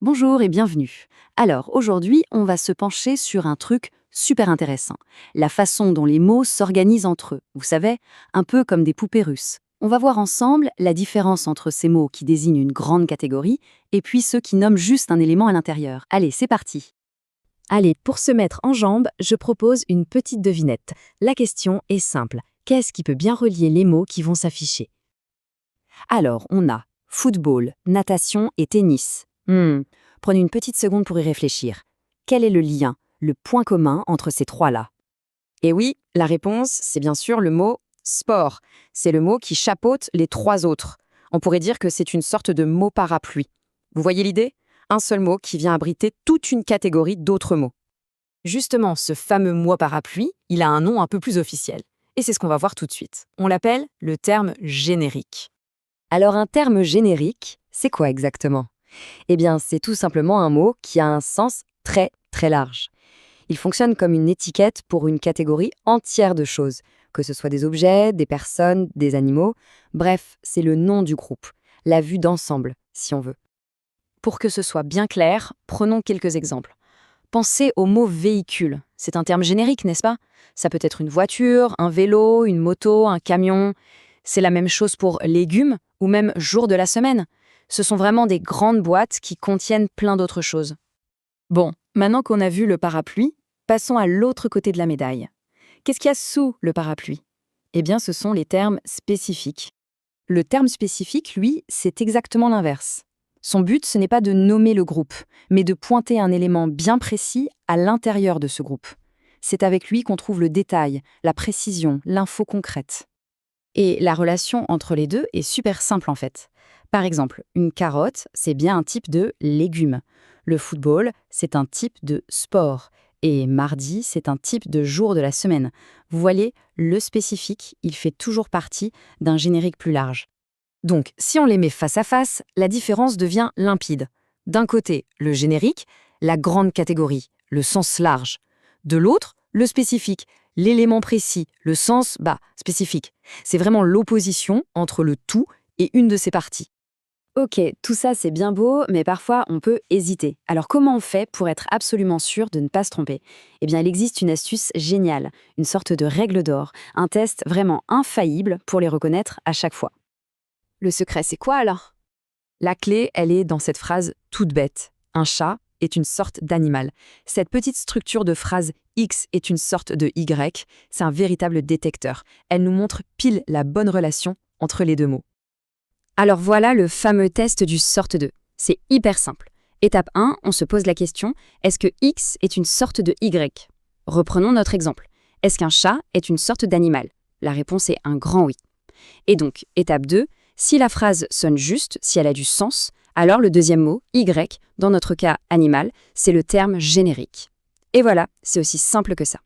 Bonjour et bienvenue. Alors, aujourd'hui, on va se pencher sur un truc super intéressant. La façon dont les mots s'organisent entre eux. Vous savez, un peu comme des poupées russes. On va voir ensemble la différence entre ces mots qui désignent une grande catégorie et puis ceux qui nomment juste un élément à l'intérieur. Allez, c'est parti. Allez, pour se mettre en jambe, je propose une petite devinette. La question est simple. Qu'est-ce qui peut bien relier les mots qui vont s'afficher? Alors, on a football, natation et tennis. Prenez une petite seconde pour y réfléchir. Quel est le lien, le point commun entre ces trois-là? Et oui, la réponse, c'est bien sûr le mot sport. C'est le mot qui chapeaute les trois autres. On pourrait dire que c'est une sorte de mot parapluie. Vous voyez l'idée? Un seul mot qui vient abriter toute une catégorie d'autres mots. Justement, ce fameux mot parapluie, il a un nom un peu plus officiel. Et c'est ce qu'on va voir tout de suite. On l'appelle le terme générique. Alors un terme générique, c'est quoi exactement? Eh bien, c'est tout simplement un mot qui a un sens très très large. Il fonctionne comme une étiquette pour une catégorie entière de choses, que ce soit des objets, des personnes, des animaux. Bref, c'est le nom du groupe, la vue d'ensemble, si on veut. Pour que ce soit bien clair, prenons quelques exemples. Pensez au mot véhicule. C'est un terme générique, n'est-ce pas? Ça peut être une voiture, un vélo, une moto, un camion. C'est la même chose pour légumes ou même jour de la semaine. Ce sont vraiment des grandes boîtes qui contiennent plein d'autres choses. Bon, maintenant qu'on a vu le parapluie, passons à l'autre côté de la médaille. Qu'est-ce qu'il y a sous le parapluie? Eh bien, ce sont les termes spécifiques. Le terme spécifique, lui, c'est exactement l'inverse. Son but, ce n'est pas de nommer le groupe, mais de pointer un élément bien précis à l'intérieur de ce groupe. C'est avec lui qu'on trouve le détail, la précision, l'info concrète. Et la relation entre les deux est super simple en fait. Par exemple, une carotte, c'est bien un type de légume. Le football, c'est un type de sport. Et mardi, c'est un type de jour de la semaine. Vous voyez, le spécifique, il fait toujours partie d'un générique plus large. Donc, si on les met face à face, la différence devient limpide. D'un côté, le générique, la grande catégorie, le sens large. De l'autre, le spécifique, l'élément précis, le sens, spécifique. C'est vraiment l'opposition entre le tout et une de ses parties. Ok, tout ça c'est bien beau, mais parfois on peut hésiter. Alors comment on fait pour être absolument sûr de ne pas se tromper? Eh bien, il existe une astuce géniale, une sorte de règle d'or, un test vraiment infaillible pour les reconnaître à chaque fois. Le secret, c'est quoi alors? La clé, elle est dans cette phrase toute bête. Un chat est une sorte d'animal. Cette petite structure de phrase X est une sorte de Y, c'est un véritable détecteur. Elle nous montre pile la bonne relation entre les deux mots. Alors voilà le fameux test du sorte de. C'est hyper simple. Étape 1, on se pose la question, est-ce que X est une sorte de Y? Reprenons notre exemple. Est-ce qu'un chat est une sorte d'animal? La réponse est un grand oui. Et donc, étape 2, si la phrase sonne juste, si elle a du sens, alors le deuxième mot, Y, dans notre cas animal, c'est le terme générique. Et voilà, c'est aussi simple que ça.